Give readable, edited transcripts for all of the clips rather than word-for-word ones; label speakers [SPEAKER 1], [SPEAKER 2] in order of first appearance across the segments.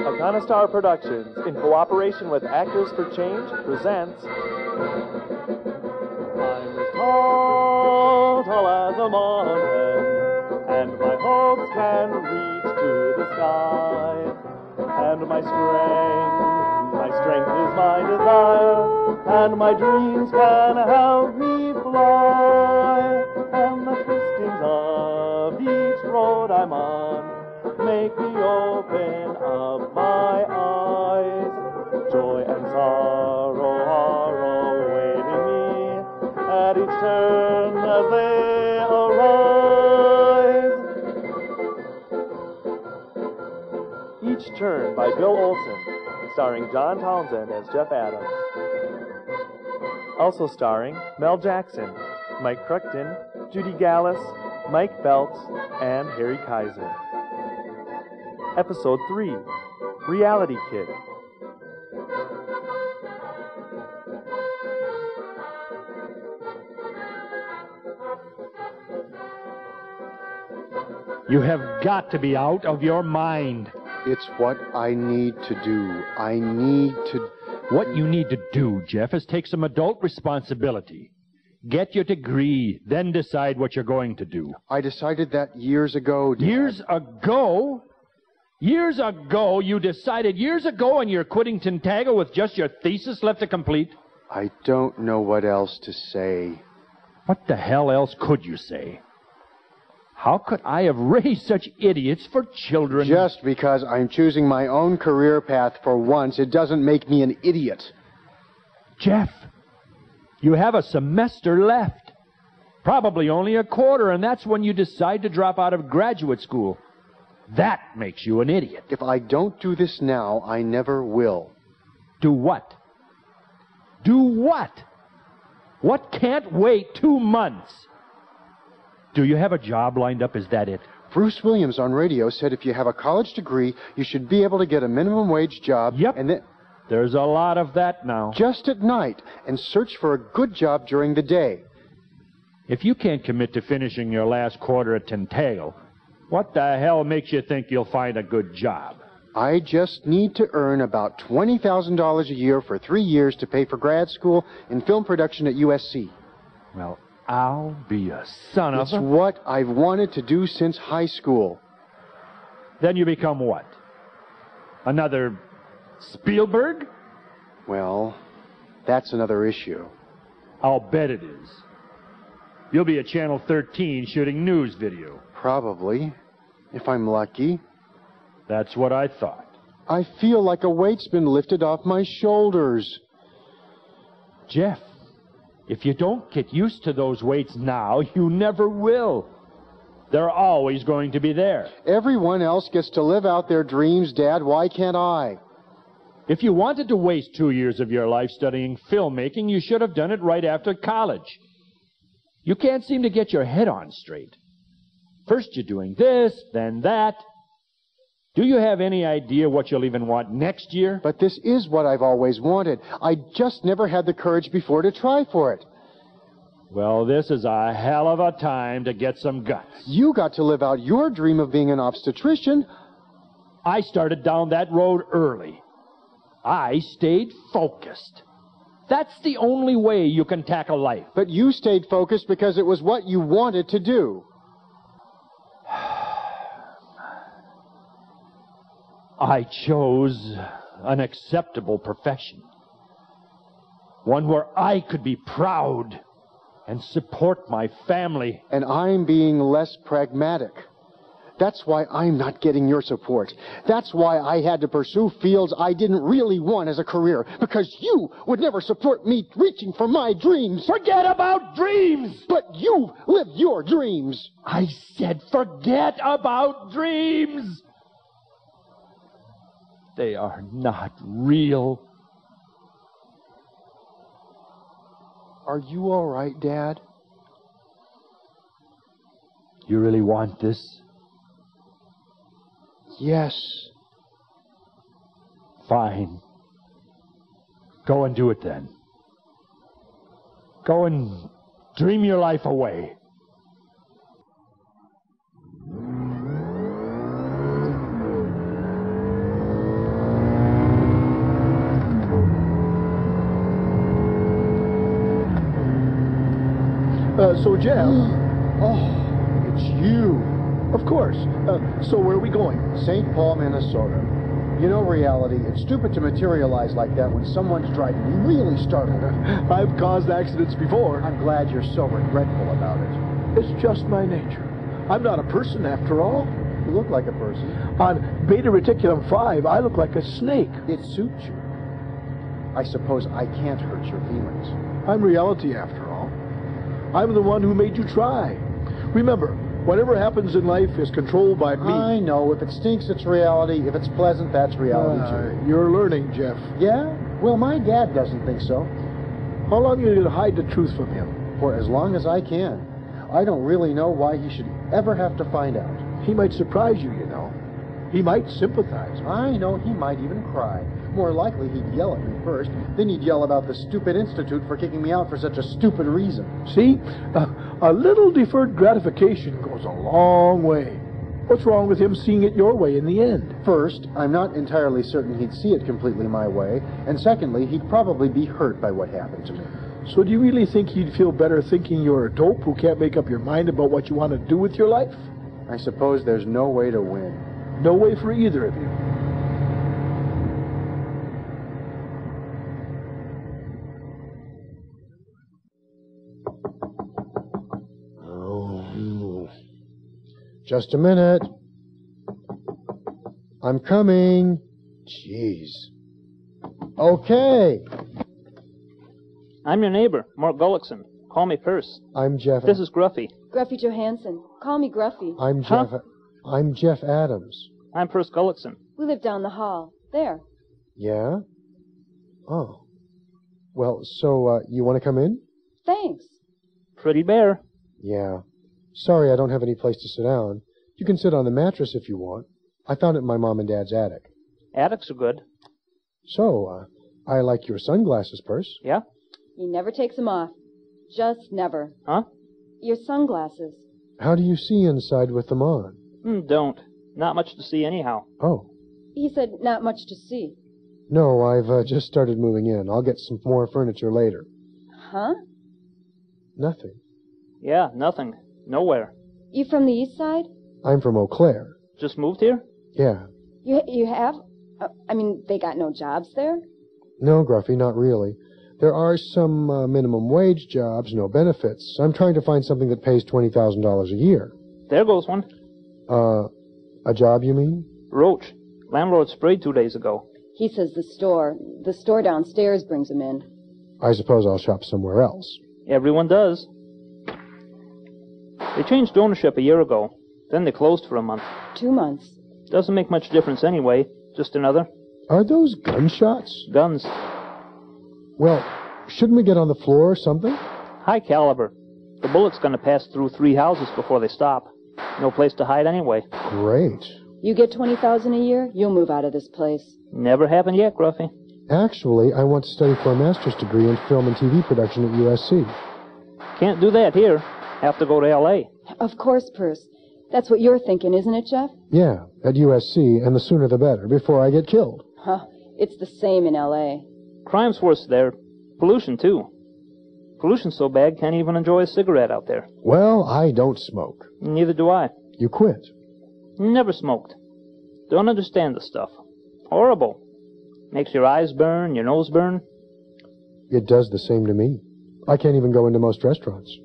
[SPEAKER 1] Iconostar Productions, in cooperation with Actors for Change, presents... I'm as tall as a mountain, and my hopes can reach to the sky. And my strength is my desire, and my dreams can help me fly. And the twistings of each road I'm on make me open up my eyes. Joy and sorrow are awaiting me at each turn as they arise. Each Turn by Bill Olson, starring John Townsend as Jeff Adams. Also starring Mel Jackson, Mike Crichton, Judy Gallus, Mike Belts, and Harry Kaiser. Episode 3, Reality Kid.
[SPEAKER 2] You have got to be out of your mind.
[SPEAKER 3] It's what I need to do.
[SPEAKER 2] What you need to do, Jeff, is take some adult responsibility. Get your degree, then decide what you're going to do.
[SPEAKER 3] I decided that years ago, Dad.
[SPEAKER 2] Years ago? Years ago? You decided years ago and you're quitting Tintago with just your thesis left to complete?
[SPEAKER 3] I don't know what else to say.
[SPEAKER 2] What the hell else could you say? How could I have raised such idiots for children?
[SPEAKER 3] Just because I'm choosing my own career path for once, it doesn't make me an idiot.
[SPEAKER 2] Jeff, you have a semester left. Probably only a quarter, and that's when you decide to drop out of graduate school. That makes you an idiot.
[SPEAKER 3] If I don't do this now, I never will.
[SPEAKER 2] Do what? Do what? What can't wait 2 months? Do you have a job lined up? Is that it?
[SPEAKER 3] Bruce Williams on radio said if you have a college degree, you should be able to get a minimum wage job.
[SPEAKER 2] Yep.
[SPEAKER 3] And then
[SPEAKER 2] there's a lot of that now.
[SPEAKER 3] Just at night, and search for a good job during the day.
[SPEAKER 2] If you can't commit to finishing your last quarter at Tintago, what the hell makes you think you'll find a good job?
[SPEAKER 3] I just need to earn about $20,000 a year for 3 years to pay for grad school in film production at USC.
[SPEAKER 2] Well, I'll be a son of a...
[SPEAKER 3] It's what I've wanted to do since high school.
[SPEAKER 2] Then you become what? Another Spielberg?
[SPEAKER 3] Well, that's another issue.
[SPEAKER 2] I'll bet it is. You'll be at Channel 13 shooting news video.
[SPEAKER 3] Probably, if I'm lucky.
[SPEAKER 2] That's what I thought.
[SPEAKER 3] I feel like a weight's been lifted off my shoulders.
[SPEAKER 2] Jeff, if you don't get used to those weights now, you never will. They're always going to be there.
[SPEAKER 3] Everyone else gets to live out their dreams, Dad. Why can't I?
[SPEAKER 2] If you wanted to waste 2 years of your life studying filmmaking, you should have done it right after college. You can't seem to get your head on straight. First you're doing this, then that. Do you have any idea what you'll even want next year?
[SPEAKER 3] But this is what I've always wanted. I just never had the courage before to try for it.
[SPEAKER 2] Well, this is a hell of a time to get some guts.
[SPEAKER 3] You got to live out your dream of being an obstetrician.
[SPEAKER 2] I started down that road early. I stayed focused. That's the only way you can tackle life.
[SPEAKER 3] But you stayed focused because it was what you wanted to do.
[SPEAKER 2] I chose an acceptable profession. One where I could be proud and support my family.
[SPEAKER 3] And I'm being less pragmatic. That's why I'm not getting your support. That's why I had to pursue fields I didn't really want as a career. Because you would never support me reaching for my dreams.
[SPEAKER 2] Forget about dreams!
[SPEAKER 3] But you live your dreams.
[SPEAKER 2] I said forget about dreams! They are not real.
[SPEAKER 3] Are you all right, Dad?
[SPEAKER 2] You really want this?
[SPEAKER 3] Yes.
[SPEAKER 2] Fine. Go and do it then. Go and dream your life away.
[SPEAKER 4] So, Jeff...
[SPEAKER 3] Oh, it's you.
[SPEAKER 4] Of course. So where are we going?
[SPEAKER 3] St. Paul, Minnesota. You know reality. It's stupid to materialize like that when someone's driving me really startled.
[SPEAKER 4] I've caused accidents before.
[SPEAKER 3] I'm glad you're so regretful about it.
[SPEAKER 4] It's just my nature. I'm not a person, after all.
[SPEAKER 3] You look like a person.
[SPEAKER 4] On Beta Reticulum 5, I look like a snake.
[SPEAKER 3] It suits you. I suppose I can't hurt your feelings.
[SPEAKER 4] I'm reality, after all. I'm the one who made you try. Remember, whatever happens in life is controlled by me.
[SPEAKER 3] I know. If it stinks, it's reality. If it's pleasant, that's reality, too.
[SPEAKER 4] You're learning, Jeff.
[SPEAKER 3] Yeah? Well, my dad doesn't think so.
[SPEAKER 4] How long are you going to hide the truth from him?
[SPEAKER 3] For as long as I can. I don't really know why he should ever have to find out.
[SPEAKER 4] He might surprise you, you know. He might sympathize.
[SPEAKER 3] I know. He might even cry. More likely, he'd yell at me first. Then he'd yell about the stupid institute for kicking me out for such a stupid reason.
[SPEAKER 4] See? A little deferred gratification goes a long way. What's wrong with him seeing it your way in the end?
[SPEAKER 3] First, I'm not entirely certain he'd see it completely my way. And secondly, he'd probably be hurt by what happened to me.
[SPEAKER 4] So do you really think he'd feel better thinking you're a dope who can't make up your mind about what you want to do with your life?
[SPEAKER 3] I suppose there's no way to win.
[SPEAKER 4] No way for either of you.
[SPEAKER 3] Just a minute. I'm coming. Jeez. Okay.
[SPEAKER 5] I'm your neighbor, Mark Gullickson. Call me Perce.
[SPEAKER 3] I'm Jeff.
[SPEAKER 5] This is Gruffy.
[SPEAKER 6] Gruffy Johansson. Call me Gruffy.
[SPEAKER 3] I'm Jeff.
[SPEAKER 5] Huh?
[SPEAKER 3] I'm Jeff Adams.
[SPEAKER 5] I'm Perce Gullickson.
[SPEAKER 6] We live down the hall. There.
[SPEAKER 3] Yeah? Oh. Well, so, you want to come in?
[SPEAKER 6] Thanks.
[SPEAKER 5] Pretty bare.
[SPEAKER 3] Yeah. Sorry, I don't have any place to sit down. You can sit on the mattress if you want. I found it in my mom and dad's attic.
[SPEAKER 5] Attics are good.
[SPEAKER 3] So, I like your sunglasses, Perce.
[SPEAKER 5] Yeah?
[SPEAKER 6] He never takes them off. Just never.
[SPEAKER 5] Huh?
[SPEAKER 6] Your sunglasses.
[SPEAKER 3] How do you see inside with them on?
[SPEAKER 5] Don't. Not much to see anyhow.
[SPEAKER 3] Oh.
[SPEAKER 6] He said not much to see.
[SPEAKER 3] No, I've just started moving in. I'll get some more furniture later.
[SPEAKER 6] Huh?
[SPEAKER 3] Nothing.
[SPEAKER 5] Yeah, nothing. Nowhere.
[SPEAKER 6] You from the east side?
[SPEAKER 3] I'm from Eau Claire.
[SPEAKER 5] Just moved here?
[SPEAKER 3] Yeah.
[SPEAKER 6] You have? I mean, they got no jobs there?
[SPEAKER 3] No, Gruffy, not really. There are some minimum wage jobs, no benefits. I'm trying to find something that pays $20,000 a year.
[SPEAKER 5] There goes one.
[SPEAKER 3] A job, you mean?
[SPEAKER 5] Roach. Landlord sprayed 2 days ago.
[SPEAKER 6] He says the store downstairs brings him in.
[SPEAKER 3] I suppose I'll shop somewhere else.
[SPEAKER 5] Everyone does. They changed ownership a year ago. Then they closed for a month.
[SPEAKER 6] 2 months.
[SPEAKER 5] Doesn't make much difference anyway. Just another.
[SPEAKER 3] Are those gunshots?
[SPEAKER 5] Guns.
[SPEAKER 3] Well, shouldn't we get on the floor or something?
[SPEAKER 5] High caliber. The bullet's gonna pass through 3 houses before they stop. No place to hide anyway.
[SPEAKER 3] Great.
[SPEAKER 6] You get $20,000 a year, you'll move out of this place.
[SPEAKER 5] Never happened yet, Gruffy.
[SPEAKER 3] Actually, I want to study for a master's degree in film and TV production at USC.
[SPEAKER 5] Can't do that here. Have to go to L.A.
[SPEAKER 6] Of course, Perce. That's what you're thinking, isn't it, Jeff?
[SPEAKER 3] Yeah, at USC, and the sooner the better, before I get killed.
[SPEAKER 6] Huh. It's the same in L.A.
[SPEAKER 5] Crime's worse there. Pollution, too. Pollution's so bad, can't even enjoy a cigarette out there.
[SPEAKER 3] Well, I don't smoke.
[SPEAKER 5] Neither do I.
[SPEAKER 3] You quit.
[SPEAKER 5] Never smoked. Don't understand the stuff. Horrible. Makes your eyes burn, your nose burn.
[SPEAKER 3] It does the same to me. I can't even go into most restaurants.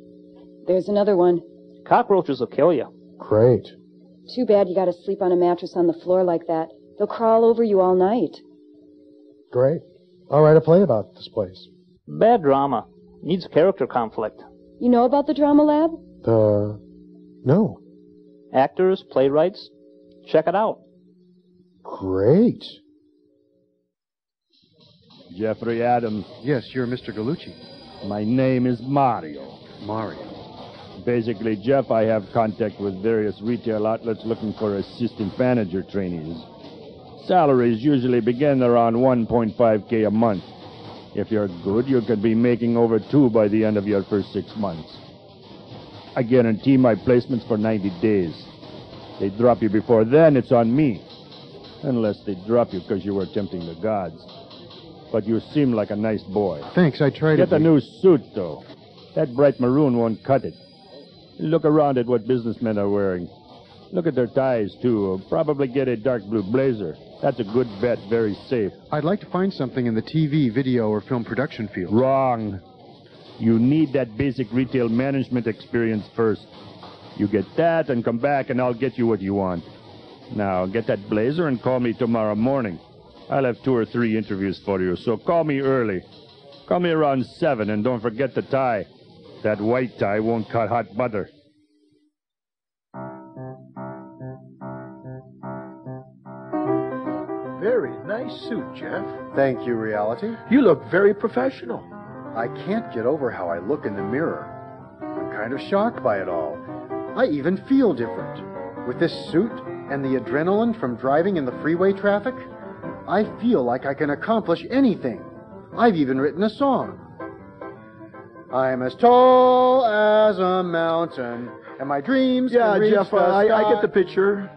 [SPEAKER 6] There's another one.
[SPEAKER 5] Cockroaches will kill you.
[SPEAKER 3] Great.
[SPEAKER 6] Too bad you gotta sleep on a mattress on the floor like that. They'll crawl over you all night.
[SPEAKER 3] Great. I'll write a play about this place.
[SPEAKER 5] Bad drama. Needs character conflict.
[SPEAKER 6] You know about the drama lab?
[SPEAKER 3] No.
[SPEAKER 5] Actors, playwrights. Check it out.
[SPEAKER 3] Great.
[SPEAKER 2] Jeffrey Adams.
[SPEAKER 3] Yes, you're Mr. Gallucci.
[SPEAKER 2] My name is Mario.
[SPEAKER 3] Mario.
[SPEAKER 2] Basically, Jeff, I have contact with various retail outlets looking for assistant manager trainees. Salaries usually begin around $1.5K a month. If you're good, you could be making over $2 by the end of your first 6 months. I guarantee my placements for 90 days. They drop you before then, it's on me. Unless they drop you because you were tempting the gods. But you seem like a nice boy.
[SPEAKER 3] Thanks, I tried to
[SPEAKER 2] Get a new suit, though. That bright maroon won't cut it. Look around at what businessmen are wearing. Look at their ties, too. Probably get a dark blue blazer. That's a good bet, very safe.
[SPEAKER 3] I'd like to find something in the TV, video, or film production field.
[SPEAKER 2] Wrong. You need that basic retail management experience first. You get that and come back and I'll get you what you want. Now, get that blazer and call me tomorrow morning. I'll have 2 or 3 interviews for you, so call me early. Call me around 7 and don't forget the tie. That white tie won't cut hot butter.
[SPEAKER 4] Very nice suit, Jeff.
[SPEAKER 3] Thank you, reality.
[SPEAKER 4] You look very professional.
[SPEAKER 3] I can't get over how I look in the mirror. I'm kind of shocked by it all. I even feel different. With this suit and the adrenaline from driving in the freeway traffic, I feel like I can accomplish anything. I've even written a song. I'm as tall as a mountain, and my dreams can reach
[SPEAKER 4] Jeff,
[SPEAKER 3] the sky.
[SPEAKER 4] I get the picture.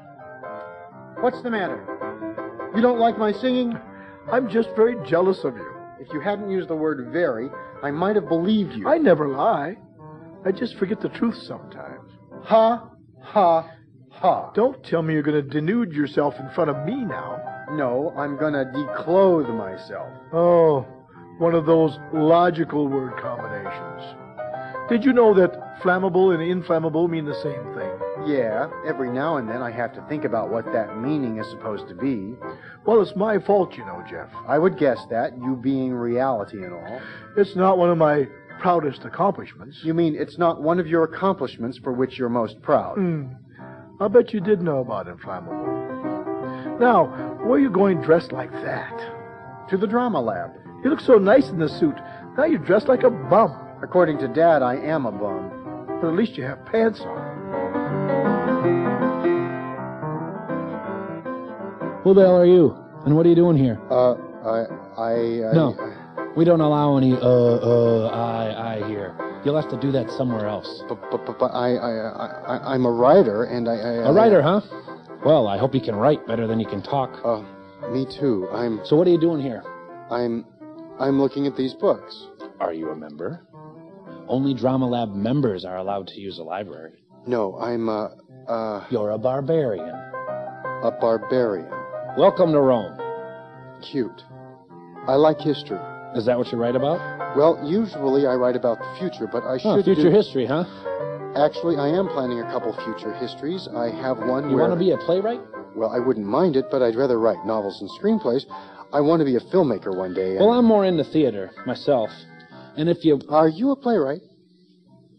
[SPEAKER 3] What's the matter? You don't like my singing?
[SPEAKER 4] I'm just very jealous of you.
[SPEAKER 3] If you hadn't used the word very, I might have believed you.
[SPEAKER 4] I never lie. I just forget the truth sometimes.
[SPEAKER 3] Ha, ha, ha.
[SPEAKER 4] Don't tell me you're going to denude yourself in front of me now.
[SPEAKER 3] No, I'm going to declothe myself.
[SPEAKER 4] Oh, one of those logical word combinations. Did you know that flammable and inflammable mean the same thing?
[SPEAKER 3] Yeah, every now and then I have to think about what that meaning is supposed to be.
[SPEAKER 4] Well, it's my fault, you know, Jeff.
[SPEAKER 3] I would guess that, you being reality and all.
[SPEAKER 4] It's not one of my proudest accomplishments.
[SPEAKER 3] You mean it's not one of your accomplishments for which you're most proud?
[SPEAKER 4] I'll bet you did know about inflammable. Now, where are you going dressed like that?
[SPEAKER 3] To the drama lab.
[SPEAKER 4] You look so nice in the suit. Now you're dressed like a bum.
[SPEAKER 3] According to Dad, I am a bum.
[SPEAKER 4] But at least you have pants on.
[SPEAKER 7] Who the hell are you? And what are you doing here?
[SPEAKER 3] No,
[SPEAKER 7] we don't allow any, I here. You'll have to do that somewhere else.
[SPEAKER 3] But I'm a writer, and
[SPEAKER 7] A writer, huh? Well, I hope you can write better than you can talk.
[SPEAKER 3] Me too.
[SPEAKER 7] So what are you doing here?
[SPEAKER 3] I'm looking at these books.
[SPEAKER 7] Are you a member? Only Drama Lab members are allowed to use a library.
[SPEAKER 3] No, I'm
[SPEAKER 7] You're a barbarian.
[SPEAKER 3] a barbarian.
[SPEAKER 7] Welcome to Rome.
[SPEAKER 3] Cute. I like history.
[SPEAKER 7] Is that what you write about?
[SPEAKER 3] Well, usually I write about the future, but I should
[SPEAKER 7] future history, huh?
[SPEAKER 3] Actually, I am planning a couple future histories. I have one
[SPEAKER 7] You
[SPEAKER 3] where...
[SPEAKER 7] want to be a playwright?
[SPEAKER 3] Well, I wouldn't mind it, but I'd rather write novels and screenplays. I want to be a filmmaker one day.
[SPEAKER 7] Well, I'm more into theater, myself. And if you...
[SPEAKER 3] Are you a playwright?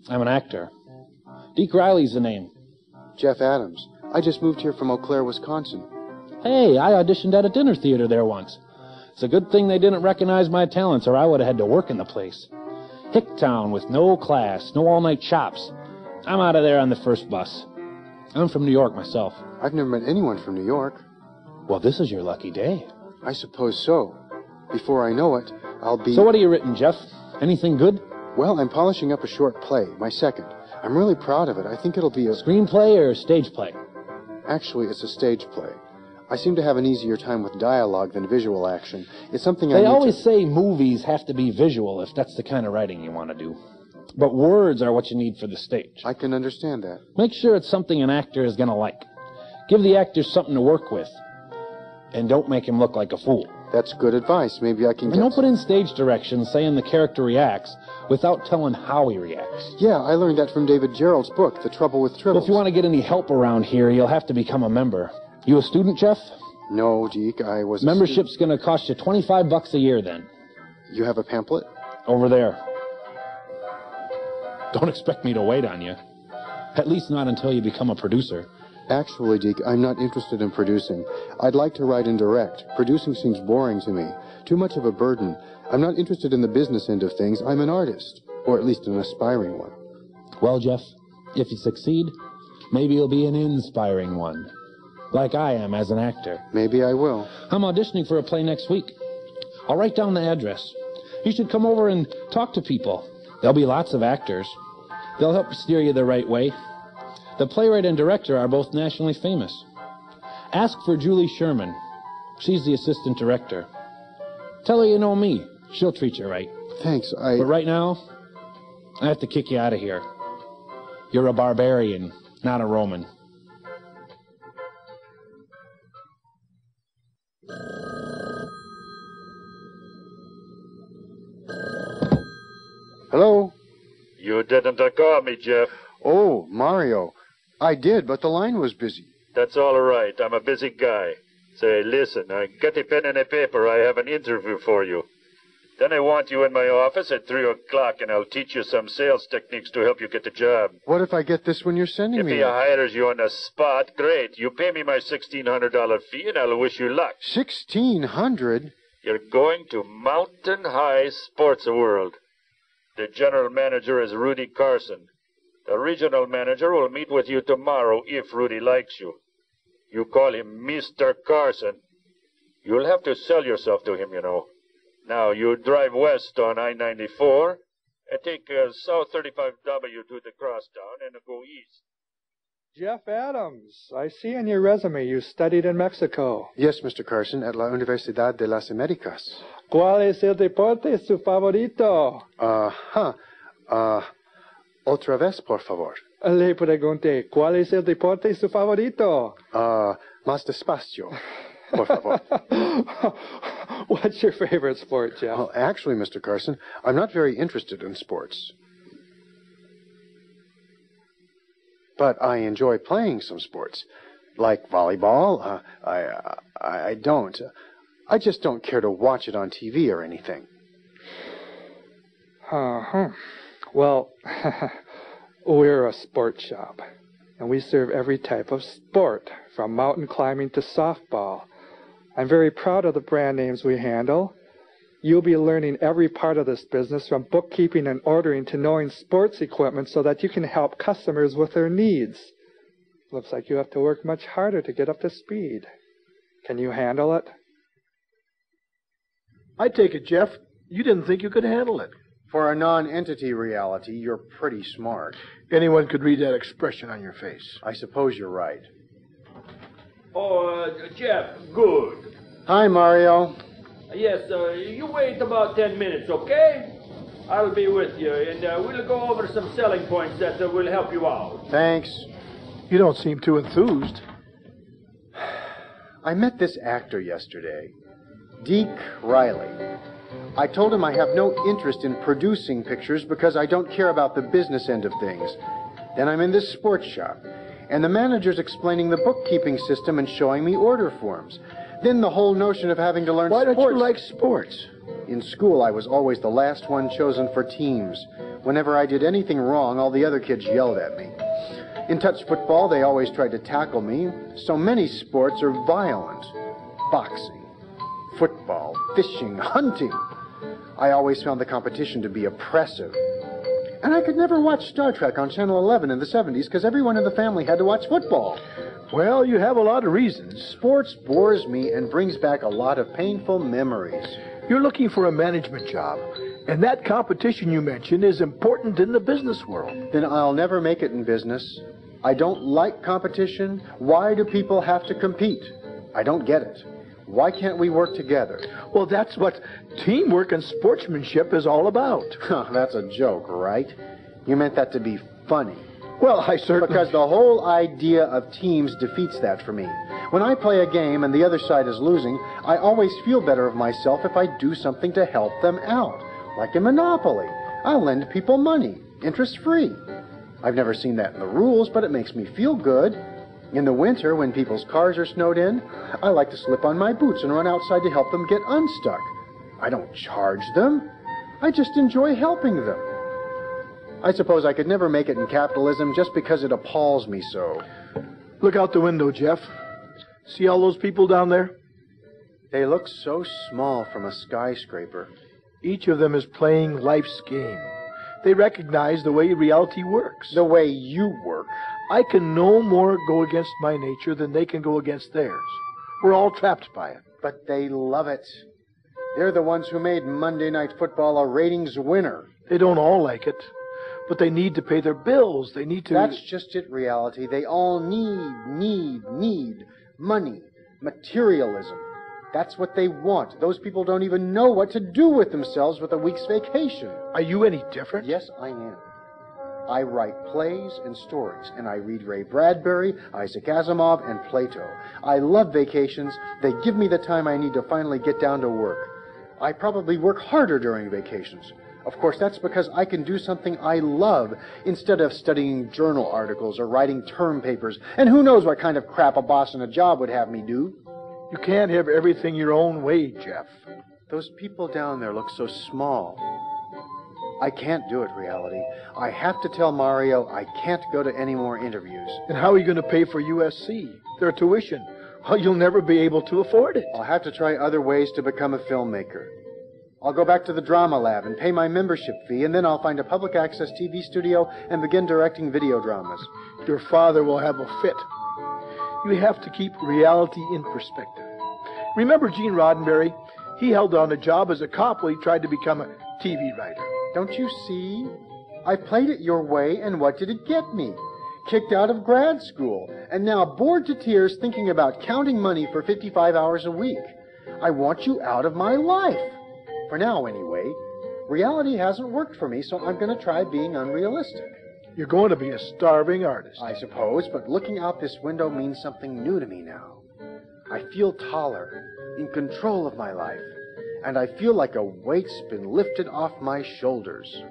[SPEAKER 7] I'm an actor. Deke Riley's the name.
[SPEAKER 3] Jeff Adams. I just moved here from Eau Claire, Wisconsin.
[SPEAKER 7] Hey, I auditioned at a dinner theater there once. It's a good thing they didn't recognize my talents, or I would have had to work in the place. Hicktown with no class, no all-night chops. I'm out of there on the first bus. I'm from New York myself.
[SPEAKER 3] I've never met anyone from New York.
[SPEAKER 7] Well, this is your lucky day.
[SPEAKER 3] I suppose so. Before I know it, I'll be...
[SPEAKER 7] So what have you written, Jeff? Anything good?
[SPEAKER 3] Well, I'm polishing up a short play, my second. I'm really proud of it. I think it'll be a...
[SPEAKER 7] Screenplay or stage play?
[SPEAKER 3] Actually, it's a stage play. I seem to have an easier time with dialogue than visual action. It's something
[SPEAKER 7] They always say movies have to be visual if that's the kind of writing you want to do. But words are what you need for the stage.
[SPEAKER 3] I can understand that.
[SPEAKER 7] Make sure it's something an actor is going to like. Give the actors something to work with. And don't make him look like a fool.
[SPEAKER 3] That's good advice. Maybe I can
[SPEAKER 7] And don't put in stage directions saying the character reacts without telling how he reacts.
[SPEAKER 3] Yeah, I learned that from David Gerald's book, The Trouble with Tribbles.
[SPEAKER 7] Well, if you want to get any help around here, you'll have to become a member. You a student, Jeff?
[SPEAKER 3] No, Deke, I was
[SPEAKER 7] Membership's going to cost you $25 a year then.
[SPEAKER 3] You have a pamphlet?
[SPEAKER 7] Over there. Don't expect me to wait on you. At least not until you become a producer.
[SPEAKER 3] Actually, Deke, I'm not interested in producing. I'd like to write and direct. Producing seems boring to me. Too much of a burden. I'm not interested in the business end of things. I'm an artist. Or at least an aspiring one.
[SPEAKER 7] Well, Jeff, if you succeed, maybe you'll be an inspiring one. Like I am as an actor.
[SPEAKER 3] Maybe I will.
[SPEAKER 7] I'm auditioning for a play next week. I'll write down the address. You should come over and talk to people. There'll be lots of actors. They'll help steer you the right way. The playwright and director are both nationally famous. Ask for Julie Sherman. She's the assistant director. Tell her you know me. She'll treat you right.
[SPEAKER 3] Thanks,
[SPEAKER 7] But right now, I have to kick you out of here. You're a barbarian, not a Roman.
[SPEAKER 3] Hello?
[SPEAKER 2] You didn't call me, Jeff.
[SPEAKER 3] Oh, Mario. I did, but the line was busy.
[SPEAKER 2] That's all right. I'm a busy guy. Say, listen, get a pen and a paper. I have an interview for you. Then I want you in my office at 3 o'clock, and I'll teach you some sales techniques to help you get the job.
[SPEAKER 3] What if I get this when you're sending
[SPEAKER 2] If
[SPEAKER 3] me?
[SPEAKER 2] he hires you on the spot, great. You pay me my $1,600 fee, and I'll wish you luck.
[SPEAKER 3] 1,600?
[SPEAKER 2] You're going to Mountain High Sports World. The general manager is Rudy Carson. The regional manager will meet with you tomorrow if Rudy likes you. You call him Mr. Carson. You'll have to sell yourself to him, you know. Now, you drive west on I-94 and take South 35W to the crosstown and go east.
[SPEAKER 8] Jeff Adams, I see in your resume you studied in Mexico.
[SPEAKER 3] Yes, Mr. Carson, at La Universidad de las Americas.
[SPEAKER 8] ¿Cuál es el deporte su favorito?
[SPEAKER 3] Otra vez, por favor.
[SPEAKER 8] Le pregunté, ¿cuál es el deporte su favorito?
[SPEAKER 3] Más despacio, por favor.
[SPEAKER 8] What's your favorite sport, Jeff?
[SPEAKER 3] Well, actually, Mr. Carson, I'm not very interested in sports. But I enjoy playing some sports, like volleyball. I don't. I just don't care to watch it on TV or anything.
[SPEAKER 8] Well, we're a sports shop, and we serve every type of sport, from mountain climbing to softball. I'm very proud of the brand names we handle. You'll be learning every part of this business, from bookkeeping and ordering to knowing sports equipment, so that you can help customers with their needs. Looks like you have to work much harder to get up to speed. Can you handle it?
[SPEAKER 4] I take it, Jeff, you didn't think you could handle it.
[SPEAKER 3] For a non-entity reality, you're pretty smart.
[SPEAKER 4] Anyone could read that expression on your face.
[SPEAKER 3] I suppose you're right.
[SPEAKER 2] Oh, Jeff, good.
[SPEAKER 3] Hi, Mario.
[SPEAKER 2] Yes, you wait about 10 minutes, okay? I'll be with you, and we'll go over some selling points that will help you out.
[SPEAKER 3] Thanks.
[SPEAKER 4] You don't seem too enthused.
[SPEAKER 3] I met this actor yesterday, Deke Riley. I told him I have no interest in producing pictures because I don't care about the business end of things. Then I'm in this sports shop, and the manager's explaining the bookkeeping system and showing me order forms. Then the whole notion of having to learn
[SPEAKER 4] Why
[SPEAKER 3] sports.
[SPEAKER 4] don't you like sports?
[SPEAKER 3] In school, I was always the last one chosen for teams. Whenever I did anything wrong, all the other kids yelled at me. In touch football, they always tried to tackle me. So many sports are violent. Boxing, football, fishing, hunting. I always found the competition to be oppressive. And I could never watch Star Trek on Channel 11 in the 70s because everyone in the family had to watch football.
[SPEAKER 4] Well, you have a lot of reasons.
[SPEAKER 3] Sports bores me and brings back a lot of painful memories.
[SPEAKER 4] You're looking for a management job, and that competition you mentioned is important in the business world.
[SPEAKER 3] Then I'll never make it in business. I don't like competition. Why do people have to compete? I don't get it. Why can't we work together?
[SPEAKER 4] Well, that's what teamwork and sportsmanship is all about.
[SPEAKER 3] That's a joke, right? You meant that to be funny.
[SPEAKER 4] Well, I certainly...
[SPEAKER 3] Because the whole idea of teams defeats that for me. When I play a game and the other side is losing, I always feel better of myself if I do something to help them out. Like in Monopoly. I lend people money, interest-free. I've never seen that in the rules, but it makes me feel good. In the winter, when people's cars are snowed in, I like to slip on my boots and run outside to help them get unstuck. I don't charge them. I just enjoy helping them. I suppose I could never make it in capitalism just because it appalls me so.
[SPEAKER 4] Look out the window, Jeff. See all those people down there?
[SPEAKER 3] They look so small from a skyscraper.
[SPEAKER 4] Each of them is playing life's game. They recognize the way reality works.
[SPEAKER 3] The way you work.
[SPEAKER 4] I can no more go against my nature than they can go against theirs. We're all trapped by it.
[SPEAKER 3] But they love it. They're the ones who made Monday Night Football a ratings winner.
[SPEAKER 4] They don't all like it, but they need to pay their bills. They need to...
[SPEAKER 3] That's just it, reality. They all need money, materialism. That's what they want. Those people don't even know what to do with themselves with a week's vacation.
[SPEAKER 4] Are you any different?
[SPEAKER 3] Yes, I am. I write plays and stories, and I read Ray Bradbury, Isaac Asimov, and Plato. I love vacations. They give me the time I need to finally get down to work. I probably work harder during vacations. Of course, that's because I can do something I love instead of studying journal articles or writing term papers. And who knows what kind of crap a boss in a job would have me do.
[SPEAKER 4] You can't have everything your own way, Jeff.
[SPEAKER 3] Those people down there look so small. I can't do it, Reality. I have to tell Mario I can't go to any more interviews.
[SPEAKER 4] And how are you going to pay for USC? Their tuition. Well, you'll never be able to afford it.
[SPEAKER 3] I'll have to try other ways to become a filmmaker. I'll go back to the drama lab and pay my membership fee, and then I'll find a public access TV studio and begin directing video dramas.
[SPEAKER 4] Your father will have a fit. You have to keep reality in perspective. Remember Gene Roddenberry? He held on a job as a cop while he tried to become a TV writer.
[SPEAKER 3] Don't you see? I played it your way, and what did it get me? Kicked out of grad school, and now bored to tears thinking about counting money for 55 hours a week. I want you out of my life. For now, anyway. Reality hasn't worked for me, so I'm going to try being unrealistic.
[SPEAKER 4] You're going to be a starving artist.
[SPEAKER 3] I suppose, but looking out this window means something new to me now. I feel taller, in control of my life, and I feel like a weight's been lifted off my shoulders.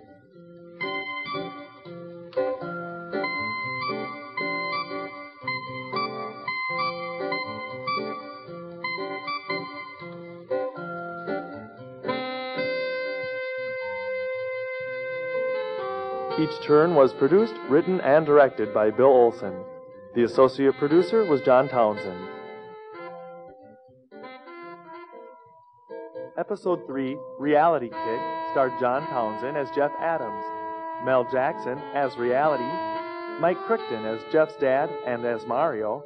[SPEAKER 1] Each Turn was produced, written, and directed by Bill Olson. The associate producer was John Townsend. Episode 3, Reality Kick, starred John Townsend as Jeff Adams, Mel Jackson as Reality, Mike Crichton as Jeff's dad and as Mario,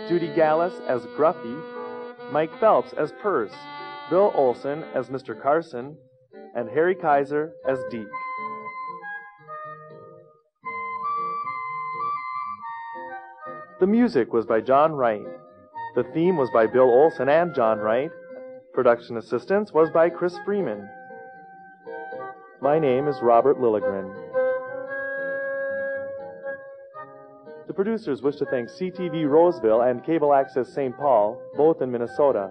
[SPEAKER 1] Judy Gallus as Gruffy, Mike Phelps as Purse, Bill Olson as Mr. Carson, and Harry Kaiser as Deke. The music was by John Wright. The theme was by Bill Olson and John Wright. Production assistance was by Chris Freeman. My name is Robert Lilligren. The producers wish to thank CTV Roseville and Cable Access St. Paul, both in Minnesota.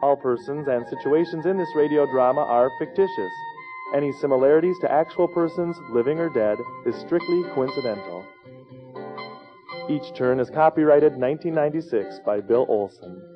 [SPEAKER 1] All persons and situations in this radio drama are fictitious. Any similarities to actual persons, living or dead, is strictly coincidental. Each Turn is copyrighted 1996 by Bill Olson.